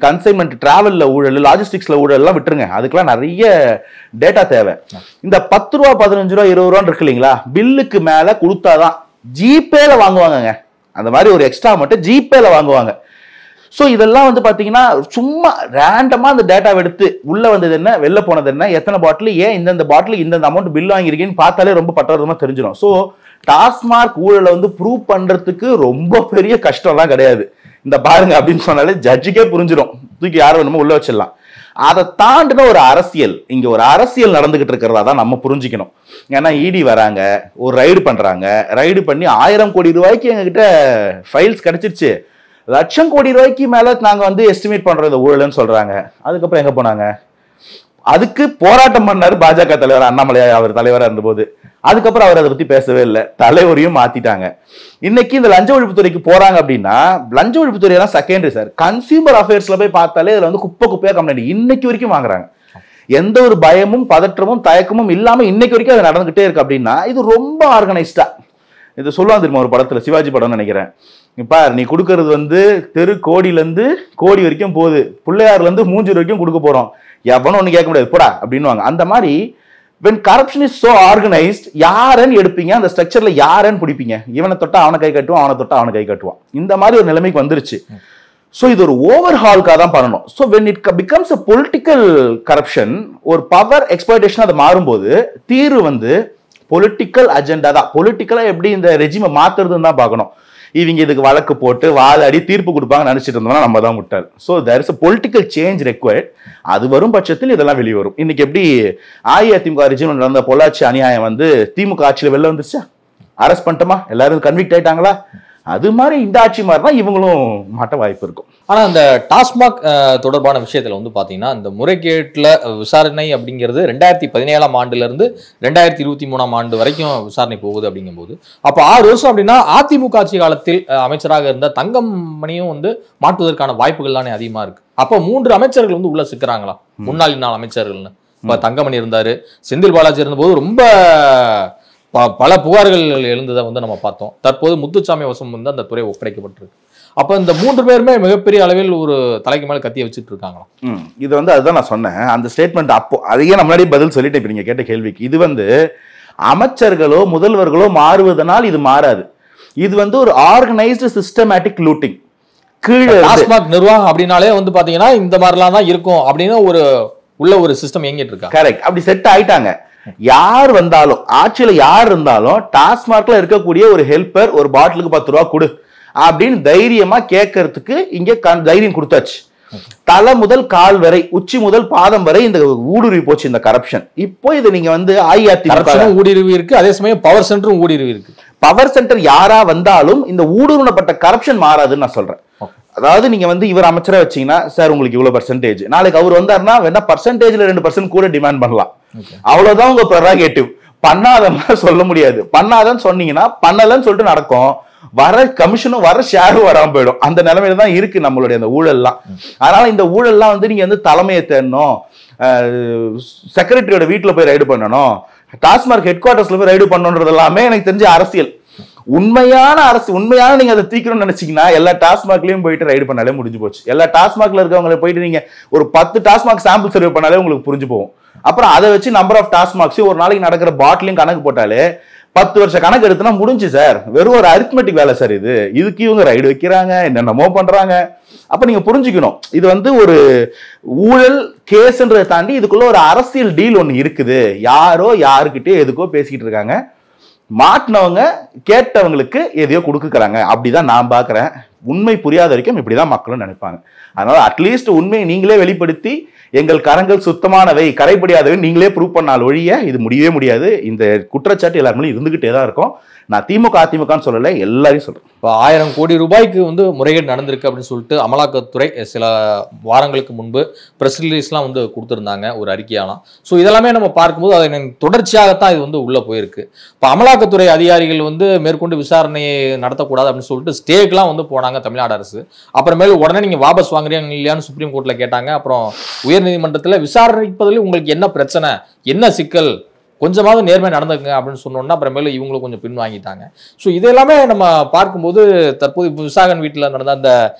கன்சைன்மெண்ட் டிராவல்ல ஊழல், லாஜிஸ்டிக்ஸ்ல ஊழல் எல்லாம் விட்டுருங்க. அதுக்கெல்லாம் நிறைய டேட்டா தேவை. இந்த 10 ரூபா 15 ரூபா 20 ரூபான்னு இருக்கு இல்லைங்களா, பில்லுக்கு மேல கொடுத்தாதான் ஜிபேல வாங்குவாங்க. அந்த மாதிரி ஒரு எக்ஸ்ட்ரா மட்டும் ஜிபேல வாங்குவாங்க. ஸோ இதெல்லாம் வந்து பார்த்தீங்கன்னா சும்மா ரேண்டமாக அந்த டேட்டாவை எடுத்து உள்ளே வந்தது என்ன, வெளில போனது என்ன, எத்தனை பாட்டில், ஏன் இந்தந்த பாட்டில் இந்தந்த அமௌண்ட் பில் வாங்கியிருக்கேன்னு பார்த்தாலே ரொம்ப பட்டவர்த்தமாக தெரிஞ்சிடும். ஸோ டாஸ்மார்க் ஊழலை வந்து ப்ரூவ் பண்ணுறதுக்கு ரொம்ப பெரிய கஷ்டம்லாம் கிடையாது. இந்த பாருங்க அப்படின்னு சொன்னாலே ஜட்ஜுக்கே புரிஞ்சிடும், தூக்கி யாரும் வேணுமோ உள்ள வச்சிடலாம். அதை தாண்டின ஒரு அரசியல், இங்கே ஒரு அரசியல் நடந்துகிட்டு இருக்கிறதா தான் நம்ம புரிஞ்சுக்கணும். ஏன்னா இடி வராங்க, ஒரு ரைடு பண்ணுறாங்க, ரைடு பண்ணி 1000 கோடி ரூபாய்க்கு எங்ககிட்ட ஃபைல்ஸ் கிடைச்சிருச்சு, லட்சம் கோடி ரூபாய்க்கு மேல நாங்க வந்து எஸ்டிமேட் பண்றது ஊழல்னு சொல்றாங்க. அதுக்கப்புறம் எங்க போனாங்க? அதுக்கு போராட்டம் பண்ணாரு பாஜக தலைவர் அண்ணாமலை, அவர் தலைவராக இருந்தபோது. அதுக்கப்புறம் அவர் அதை பத்தி பேசவே இல்லை, தலைவரையும் மாத்திட்டாங்க. இன்னைக்கு இந்த லஞ்ச ஒழிப்புத்துறைக்கு போறாங்க அப்படின்னா, லஞ்ச ஒழிப்புத்துறை தான் செகண்டரி சார். கன்சியூமர் அஃபேர்ஸ்ல போய் பார்த்தாலே இதுல வந்து குப்பையா கம்ப்ளைண்ட் இன்னைக்கு வரைக்கும் வாங்குறாங்க. எந்த ஒரு பயமும் பதற்றமும் தயக்கமும் இல்லாம இன்னைக்கு வரைக்கும் அது நடந்துகிட்டே இருக்கு. அப்படின்னா இது ரொம்ப ஆர்கனைஸ்டா. இது சொல்லுவாங்க தெரியுமா ஒரு படத்துல, சிவாஜி படம்னு நினைக்கிறேன், இப்ப நீ கொடுக்கறது வந்து தெரு கோடியிலேருந்து கோடி வரைக்கும் போகுது, பிள்ளையார்ல இருந்து மூஞ்சூர் வரைக்கும் கொடுக்க போறோம், எவனும் ஒண்ணு கேட்க முடியாது போடா அப்படின்னுவாங்க. அந்த மாதிரி when corruption is so organized, யாரன்னு எடுப்பீங்க, அந்த ஸ்ட்ரக்சர்ல யாரன்னு பிடிப்பீங்க, இவனை தொட்டா அவனை கை கட்டுவான், அவனை தொட்டா அவனை கை கட்டுவான். இந்த மாதிரி ஒரு நிலைமைக்கு வந்துருச்சு. ஸோ இது ஒரு ஓவர் ஹால்காக தான் பண்ணணும். So when it becomes a political corruption, ஒரு பவர் எக்ஸ்ப்ளாய்டேஷன் அது மாறும்போது தீர்வு வந்து பொலிட்டிக்கல் அஜெண்டா தான். பொலிட்டிக்கலா எப்படி இந்த ரெஜிமை மாத்துறதுன்னு தான் பார்க்கணும். இவங்க இதுக்கு வழக்கு போட்டு வாதாடி தீர்ப்பு கொடுப்பாங்க நினைச்சிட்டு இருந்தோம்னா நம்ம தான் முட்டாள். So there is a political change required. அது வரும் பட்சத்தில் இதெல்லாம் வெளியே வரும். இன்னைக்கு எப்படி அஇஅதிமுக ரெஜிம் நடந்த பொள்ளாச்சி அநியாயம் வந்து திமுக ஆட்சியில் வெளில வந்துருச்சா, அரெஸ்ட் பண்ணிட்டோமா, எல்லாரும் கன்விக்ட் ஆயிட்டாங்களா, அது மாதிரி இந்த ஆட்சி மாதிரி தான் இவங்களும் மாட்ட வாய்ப்பு இருக்கும். ஆனா இந்த டாஸ்மாக் தொடர்பான விஷயத்துல வந்து பாத்தீங்கன்னா, இந்த முறைகேட்டுல விசாரணை அப்படிங்கிறது 2017ஆம் ஆண்டுல இருந்து 2023ஆம் ஆண்டு வரைக்கும் விசாரணை போகுது. அப்படிங்கும்போது அப்ப 6 வருஷம் அப்படின்னா அதிமுக ஆட்சி காலத்தில் அமைச்சராக இருந்த தங்கமணியும் வந்து மாட்டுவதற்கான வாய்ப்புகள் தானே அதிகமா இருக்கு. அப்ப 3 அமைச்சர்கள் வந்து உள்ள சிக்கிறாங்களா, முன்னாள் இந்நாள் அமைச்சர்கள்னு. இப்ப தங்கமணி இருந்தாரு, செந்தில் பாலாஜி இருந்தபோது ரொம்ப பல புகார்கள் எழுந்ததை வந்து நம்ம பார்த்தோம். தற்போது முத்துசாமி வசம் வந்து அந்த துறை ஒப்படைக்கப்பட்டிருக்கு. அப்ப இந்த 3 பேருமே மிகப்பெரிய அளவில் ஒரு தலைக்கு மேல கத்திய வச்சுட்டு இருக்காங்களா? இது வந்து அதுதான் நான் சொன்னேன் அந்த ஸ்டேட்மெண்ட். அப்போ அதையே நான் முன்னாடி பதில் சொல்லிட்டேன். இப்ப நீங்க கேட்ட கேள்விக்கு இது வந்து அமைச்சர்களோ முதல்வர்களோ மாறுவதனால் இது மாறாது. இது வந்து ஒரு ஆர்கனைஸ்டு சிஸ்டமேட்டிக் லூட்டிங். கீழே டாஸ்மாக் நிர்வாகம் அப்படின்னாலே வந்து பாத்தீங்கன்னா இந்த மாதிரிலாம் தான் இருக்கும் அப்படின்னு உள்ள ஒரு சிஸ்டம் இயங்கிட்டு இருக்கா. கரெக்ட். அப்படி செட் ஆயிட்டாங்க. யார் வந்தாலும் ஆட்சியில யார் இருந்தாலும் டாஸ்மாக்ல இருக்கக்கூடிய ஒரு ஹெல்பர் ஒரு பாட்டிலுக்கு 10 ரூபா கொடு அப்படின்னு தைரியமா கேட்கறதுக்கு இங்க தைரியம் கொடுத்தாச்சு. தலை முதல் கால் வரை, உச்சி முதல் பாதம் வரை இந்த ஊடுருவி போச்சு இந்த கரப்ஷன். இப்போ இது நீங்க வந்து அஇஅதிமுக ஊடுருவி இருக்கு, அதே சமயம் பவர் சென்டரும் ஊடுருவி இருக்கு. பவர் சென்டர் யாரா வந்தாலும் இந்த ஊடுருவப்பட்ட கரப்ஷன் மாறாதுன்னு நான் சொல்றேன். அதாவது நீங்க வந்து இவர் அமைச்சரா வச்சீங்கன்னா சார் உங்களுக்கு இவ்வளவு பர்சன்டேஜ், நாளைக்கு அவர் வந்தாருன்னா வேணா பர்சன்டேஜ்ல 2% கூட டிமாண்ட் பண்ணலாம். அவ்வளவுதான் உங்க ப்ரெரோகேட்டிவ். பண்ணாதன்னு சொல்ல முடியாது. பண்ணாதன்னு சொன்னீங்கன்னா பண்ணலன்னு சொல்லிட்டு நடக்கும். வர கமிஷனும் வர ஷேரும் வராம போயிடும். அந்த நிலைமையில தான் இருக்கு நம்மளுடைய அந்த ஊழல்லாம். அதனால இந்த ஊழல்லாம் வந்து நீங்க வந்து தலைமையை தேடணும், செக்ரட்டரியோட வீட்டுல போய் ரைடு பண்ணணும், டாஸ்மார்க் ஹெட் குவார்டர்ஸ்ல போய் ரைடு பண்ணணுன்றது எல்லாமே எனக்கு தெரிஞ்ச அரசியல். உண்மையான நீங்க அதை தீக்கணும்னு நினைச்சீங்கன்னா எல்லா டாஸ்மாக்லயும் போயிட்டு ரைடு பண்ணாலே முடிஞ்சு போச்சு. எல்லா டாஸ்மாக்ல இருக்கவங்களை போயிட்டு நீங்க ஒரு 10 டாஸ்மாக் சாம்பிள் சர்வே பண்ணாலே உங்களுக்கு புரிஞ்சு போகும். அப்புறம் அதை வச்சு நம்பர் ஆஃப் டாஸ்மாக்ஸ் ஒரு நாளைக்கு நடக்கிற பாட்டிலையும் கணக்கு போட்டாலே 10 வருஷ கணக்கு எடுத்துனா முடிஞ்சு சார். வெறும் ஒரு அரித்மெட்டிக் வேலை சார் இது. இதுக்கு இவங்க ரைடு வைக்கிறாங்க, என்னென்னமோ பண்றாங்க. அப்ப நீங்க புரிஞ்சுக்கணும், இது வந்து ஒரு ஊழல் கேஸ்ன்றதை தாண்டி இதுக்குள்ள ஒரு அரசியல் டீல் ஒண்ணு இருக்குது. யாரோ யாருக்கிட்டே எதுக்கோ பேசிக்கிட்டு இருக்காங்க. மாட்டினவங்க கேட்டவங்களுக்கு எதையோ கொடுக்குறாங்க. அப்படிதான் நான் பாக்குறேன். உண்மை புரியாத வரைக்கும் இப்படிதான் மக்களும் நினைப்பாங்க. அதனால அட்லீஸ்ட் உண்மையை நீங்களே வெளிப்படுத்தி எங்கள் கரங்கள் சுத்தமானவை கரைப்படியாதவை நீங்களே ப்ரூவ் பண்ணால் ஒழிய இது முடியவே முடியாது. இந்த குற்றச்சாட்டு எல்லாருமே இருந்துகிட்டே தான் இருக்கும். நான் திமுக அதிமுகன்னு சொல்லலை, எல்லாரையும் சொல்றேன். இப்போ 1000 கோடி ரூபாய்க்கு வந்து முறைகேடு நடந்திருக்கு அப்படின்னு சொல்லிட்டு அமலாக்கத்துறை சில வாரங்களுக்கு முன்பு ப்ரெஸ் ரிலீஸ்லாம் வந்து கொடுத்துருந்தாங்க ஒரு அறிக்கையாலாம். ஸோ இதெல்லாமே நம்ம பார்க்கும்போது அதை தொடர்ச்சியாகத்தான் இது வந்து உள்ளே போயிருக்கு. இப்போ அமலாக்கத்துறை அதிகாரிகள் வந்து மேற்கொண்டு விசாரணையை நடத்தக்கூடாது அப்படின்னு சொல்லிட்டு ஸ்டேக்கெலாம் வந்து போனாங்க தமிழ்நாடு அரசு. அப்புறமேல உடனே நீங்கள் வாபஸ் வாங்குறீங்க இல்லையான்னு சுப்ரீம் கோர்ட்டில் கேட்டாங்க. அப்புறம் உயர்நீதிமன்றத்தில் விசாரணைப்பதில் உங்களுக்கு என்ன பிரச்சனை, என்ன சிக்கல், கொஞ்சமாவது நேர்மை நடந்துக்குங்க அப்படின்னு சொன்னோன்னா அப்புறமேல இவங்களும் கொஞ்சம் பின் வாங்கிட்டாங்க. ஸோ இதெல்லாமே நம்ம பார்க்கும்போது தற்போது இப்போ விசாகன் வீட்டில் நடந்த அந்த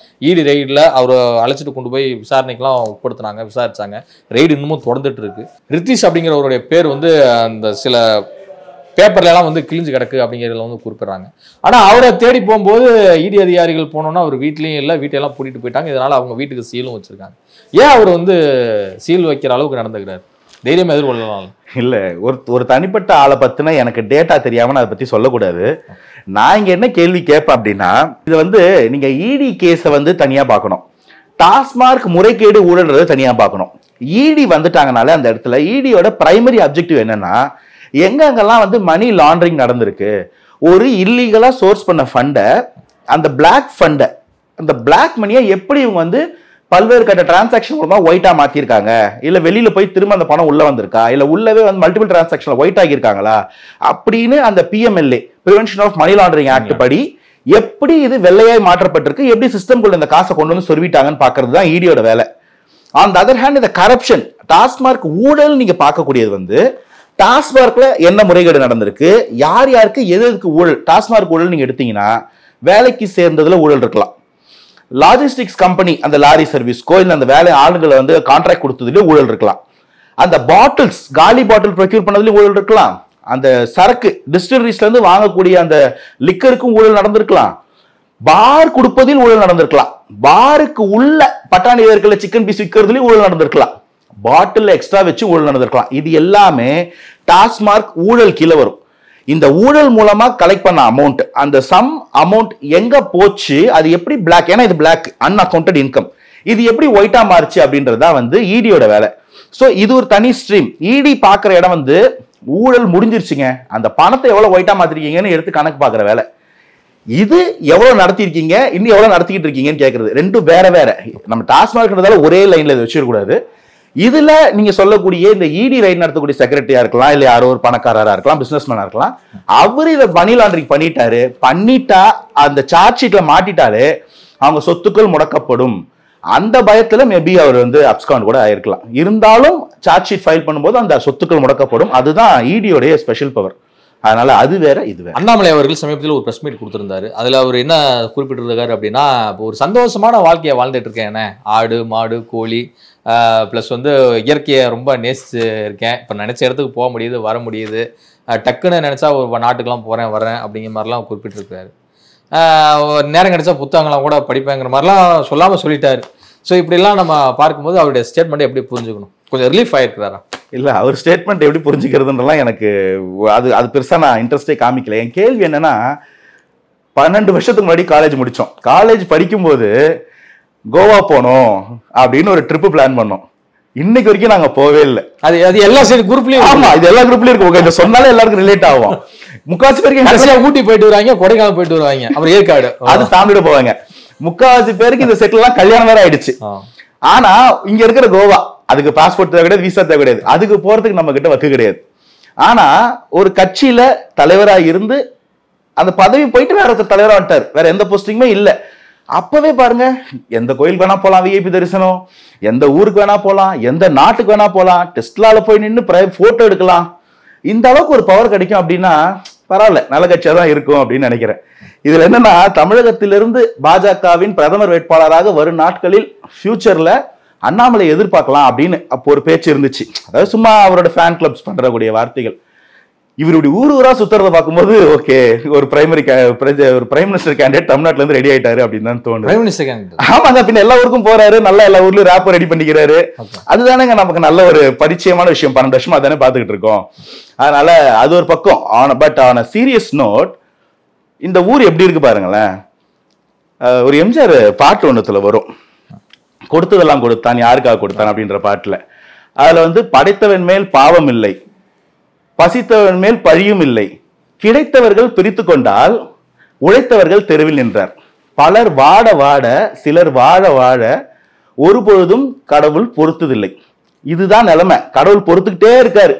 ஈடி ரெய்டில் அவர் அழைச்சிட்டு கொண்டு போய் விசாரணைக்கெல்லாம் உட்படுத்தினாங்க, விசாரிச்சாங்க. ரெய்டு இன்னமும் தொடர்ந்துட்டு இருக்கு. ரித்தீஷ் அப்படிங்கிறவருடைய பேர் வந்து அந்த சில பேப்பர்லாம் வந்து கிழிஞ்சு கிடக்கு அப்படிங்கிறதுல வந்து குறிப்பிட்றாங்க. ஆனால் அவரை தேடி போகும்போது இடி அதிகாரிகள் போனோன்னா அவர் வீட்லேயும் இல்லை, வீட்டையெல்லாம் பூட்டிட்டு போயிட்டாங்க. இதனால் அவங்க வீட்டுக்கு சீலும் வச்சுருக்காங்க. ஏன் அவர் வந்து சீல் வைக்கிற அளவுக்கு நடந்துக்கிறார்? தைரியம் எதிர்கொள்ளலாம் இல்லை, ஒரு தனிப்பட்ட ஆளை பற்றின எனக்கு டேட்டா தெரியாமல் அதை பற்றி சொல்லக்கூடாது. நான் இங்கே என்ன கேள்வி கேட்பேன் அப்படின்னா, இது வந்து நீங்கள் இடி கேஸை வந்து தனியாக பார்க்கணும், டாஸ்மார்க் முறைகேடு ஊழல்றது தனியாக பார்க்கணும். இடி வந்துட்டாங்கனால அந்த இடத்துல இடியோட பிரைமரி அப்ஜெக்டிவ் என்னன்னா, எங்கெங்கெல்லாம் வந்து மணி லாண்டரிங் நடந்திருக்கு, ஒரு இல்லீகலா சோர்ஸ் பண்ண ஃபண்டை, அந்த பிளாக் ஃபண்டை, அந்த பிளாக் மணியை எப்படி இவங்க வந்து பல்வேறு கட்ட டிரான்சாக்ஷன் மூலமா ஒயிட்டா மாத்திருக்காங்க, இல்ல வெளியில போய் திரும்ப அந்த பணம் உள்ள வந்திருக்கா, இல்ல உள்ளவே வந்து மல்டிபிள் டிரான்சாக்ஷன்ல ஒயிட் ஆகியிருக்காங்களா அப்படின்னு அந்த PMLA prevention of money laundering act படி எப்படி இது வெள்ளையாய் மாற்றப்பட்டிருக்கு, எப்படி சிஸ்டம்குள்ள இந்த காசை கொண்டு வந்து சொருவிட்டாங்கன்னு பாக்குறது தான் இடியோட வேலை. ஆன் த அதர் ஹேண்ட் இந்த கரப்ஷன், டாஸ்மார்க் ஊழல் நீங்க பார்க்கக்கூடியது வந்து டாஸ்மார்க்ல என்ன முறைகேடு நடந்திருக்கு, யார் யாருக்கு எதுக்கு ஊழல். டாஸ்மார்க் ஊழல் நீங்க எடுத்தீங்கன்னா வேலைக்கு சேர்ந்ததுல ஊழல் இருக்கலாம், லாஜிஸ்டிக்ஸ் கம்பெனி அந்த லாரி சர்வீஸ்க்கோ இல்ல அந்த வேலை ஆளுங்களை வந்து கான்ட்ராக்ட் கொடுத்ததுல ஊழல் இருக்கலாம், அந்த பாட்டில்ஸ் காலி பாட்டில் ப்ரொக்யூர் பண்ணதுலயும் ஊழல் இருக்கலாம், அந்த சரக்கு டிஸ்டிலரிஸ்ல இருந்து வாங்கக்கூடிய அந்த லிக்கருக்கும் ஊழல் நடந்திருக்கலாம், பார் கொடுப்பதில் ஊழல் நடந்திருக்கலாம், பாருக்கு உள்ள பட்டாணி வேர்க்கல சிக்கன் பீஸ் விற்கிறதுலயும் ஊழல் நடந்திருக்கலாம், பாட்டில் எக்ஸ்ட்ரா வச்சு ஊழல் நடந்திருக்கலாம். இது எல்லாமே டாஸ்மார்க் ஊழல் கீழே வரும். இந்த ஊழல் மூலமா கலெக்ட் பண்ண அமௌண்ட், அந்த சம் அமௌண்ட் எங்க போச்சு, அது எப்படி பிளாக், ஏன்னா இது பிளாக் அன்அக்கவுண்டட் இன்கம், இது எப்படி ஒயிட்டா மாறுச்சு அப்படின்றதா வந்து இடியோட வேலை. சோ இது ஒரு தனி ஸ்ட்ரீம். இடி பாக்குற இடம் வந்து ஊழல் முடிஞ்சிருச்சுங்க, அந்த பணத்தை எவ்வளவு ஒயிட்டா மாத்திருக்கீங்கன்னு எடுத்து கணக்கு பாக்குற வேலை. இது எவ்வளவு நடத்திருக்கீங்க, இன்னும் எவ்வளவு நடத்திக்கிட்டு இருக்கீங்கன்னு கேட்கறது ரெண்டும் வேற வேற. நம்ம டாஸ்மார்க்ன்றதால ஒரே லைன்ல இதை வச்சிடக்கூடாது. இதுல நீங்க சொல்லக்கூடிய இந்த இடி ரைட் நடத்தக்கூடிய செக்ரட்டரியா இருக்கலாம், இல்ல யாரோ ஒரு பணக்காரரா இருக்கலாம், பிசினஸ்மேனா இருக்கலாம், அவரு இதை மணி லாண்டரிங் பண்ணிட்டா அந்த சார்ஜ் ஷீட்ல மாட்டிட்டாலே அவங்க சொத்துக்கள் முடக்கப்படும். அந்த பயத்துல மேபி அவர் வந்து அப்ஸ்காண்ட் கூட ஆயிருக்கலாம். இருந்தாலும் சார்ஜ் ஷீட் ஃபைல் பண்ணும்போது அந்த சொத்துக்கள் முடக்கப்படும். அதுதான் இடியோடைய ஸ்பெஷல் பவர். அதனால அது வேற இது வேற. அண்ணாமலை அவர்கள் சமீபத்தில் ஒரு பிரஸ் மீட் கொடுத்திருந்தாரு. அதுல அவர் என்ன குறிப்பிட்டிருக்காரு அப்படின்னா, ஒரு சந்தோஷமான வாழ்க்கையை வாழ்ந்துட்டு இருக்கேன், ஆடு மாடு கோழி ப்ளஸ் வந்து இயற்கையை ரொம்ப நேசிச்சு இருக்கேன், இப்போ நினைச்ச இடத்துக்கு போக முடியுது, வர முடியுது, டக்குன்னு நினைச்சா ஒரு நாட்டுக்கெல்லாம் வரேன் அப்படிங்கிற மாதிரிலாம் குறிப்பிட்டிருக்காரு. நேரம் கிடைச்சா புத்தகங்கள்லாம் கூட படிப்பேங்கிற மாதிரிலாம் சொல்லாமல் சொல்லிட்டாரு. ஸோ இப்படிலாம் நம்ம பார்க்கும்போது அவருடைய ஸ்டேட்மெண்ட் எப்படி புரிஞ்சுக்கணும்? கொஞ்சம் ரிலீஃப் ஆயிருக்கிறாரா? இல்லை, அவர் ஸ்டேட்மெண்ட் எப்படி புரிஞ்சுக்கிறதுன்றலாம் எனக்கு அது பெருசாக நான் இன்ட்ரெஸ்டே காமிக்கல. என் கேள்வி என்னன்னா, 12 வருஷத்துக்கு முன்னாடி காலேஜ் முடித்தோம். காலேஜ் படிக்கும்போது கோவா போனோம் அப்படின்னு ஒரு ட்ரிப்பு பிளான் பண்ணோம். இன்னைக்கு வரைக்கும் நாங்க போவே இல்லை. அது எல்லா குரூப்லயும், ஆமா, இது எல்லா குரூப்லயும் இருக்கு. சொன்னாலே எல்லாருக்கும் ரிலேட் ஆகும். முக்காவாசி பேருக்கு ஊட்டி போயிட்டு வருவாங்க, கொடைக்கானல் போயிட்டு வருவாங்க, அப்புறம் ஏற்காடு, அது ஃபேமிலியோட போவாங்க. முக்காவாசி பேருக்கு இந்த செட்டில் எல்லாம் கல்யாணம் வேற ஆயிடுச்சு. ஆனா இங்க இருக்கிற கோவா, அதுக்கு பாஸ்போர்ட் தேவை கிடையாது, விசா தேவை கிடையாது, அதுக்கு போறதுக்கு நம்ம கிட்ட வக்கு கிடையாது. ஆனா ஒரு கட்சியில தலைவரா இருந்து அந்த பதவி போயிட்டு வேற ஒருத்தர் தலைவரா வந்துட்டார், வேற எந்த போஸ்டிங்குமே இல்ல. அப்பவே பாருங்க, எந்த கோயிலுக்கு வேணா போலாம், விஐபி தரிசனம், எந்த ஊருக்கு வேணா போலாம், எந்த நாட்டுக்கு வேணா போலாம், டெஸ்ட்லால போய் நின்று போட்டோ எடுக்கலாம். இந்த அளவுக்கு ஒரு பவர் கிடைக்கும் அப்படின்னா பரவாயில்ல, நல்ல கட்சியா தான் இருக்கும் அப்படின்னு நினைக்கிறேன். இதுல என்னன்னா, தமிழகத்திலிருந்து பாஜகவின் பிரதமர் வேட்பாளராக வரும் நாட்களில் ஃபியூச்சர்ல அண்ணாமலை எதிர்பார்க்கலாம் அப்படின்னு அப்போ ஒரு பேச்சு இருந்துச்சு. அதாவது சும்மா அவரோட ஃபேன் கிளப்ஸ் பண்றக்கூடிய வார்த்தைகள். இவருடைய ஊரா சுத்துறத பார்க்கும்போது ஓகே, ஒரு பிரைம் மினிஸ்டர் கேண்டிடேட் தமிழ்நாட்டுல இருந்து ரெடி ஆயிட்டாரு அப்படின்னு தான் தோணுது. ஆமாங்க, பின்ன எல்லா ஊருக்கும் போறாரு, நல்லா எல்லா ஊர்லயும் ரேப்பர் ரெடி பண்ணிக்கிறாரு. அதுதானங்க நமக்கு நல்ல ஒரு பரிச்சயமான விஷயம். 12 வருஷமா அதானே பாத்துக்கிட்டு இருக்கோம். அதனால அது ஒரு பக்கம். பட் ஆன் சீரியஸ் நோட், இந்த ஊர் எப்படி இருக்கு பாருங்களேன். ஒரு எம்ஜிஆர் பாட்டு ஒண்ணுத்துல வரும், கொடுத்ததெல்லாம் கொடுத்தான் யாருக்காக கொடுத்தான் அப்படின்ற பாட்டுல. அதுல வந்து படைத்தவன் மேல் பாவம் இல்லை, பசித்தவன் மேல் பழியும் இல்லை, கிடைத்தவர்கள் பிரித்து கொண்டால் உழைத்தவர்கள் தெருவில் நின்றார். பலர் வாட வாட சிலர் வாழ வாழ ஒருபொழுதும் கடவுள் பொறுத்ததில்லை. இதுதான் நிலைமை. கடவுள் பொறுத்துக்கிட்டே இருக்காரு.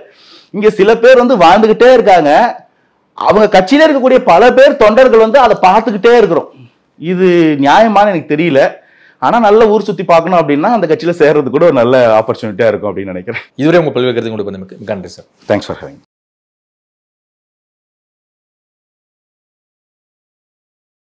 இங்க சில பேர் வாழ்ந்துகிட்டே இருக்காங்க. அவங்க கட்சியில இருக்கக்கூடிய பல பேர் தொண்டர்கள் அதை பார்த்துக்கிட்டே இருக்கிறோம். இது நியாயமான எனக்கு தெரியல. ஆனா நல்ல ஊர் சுத்தி பார்க்கணும் அப்படின்னா அந்த கட்சியில சேர்றது கூட ஒரு நல்ல ஆப்பர்ச்சுனிட்டியா இருக்கும் அப்படின்னு நினைக்கிறேன். இதுவரை உங்க பல்வேறு கருத்து கொண்டு நன்றி சார். Thanks for having.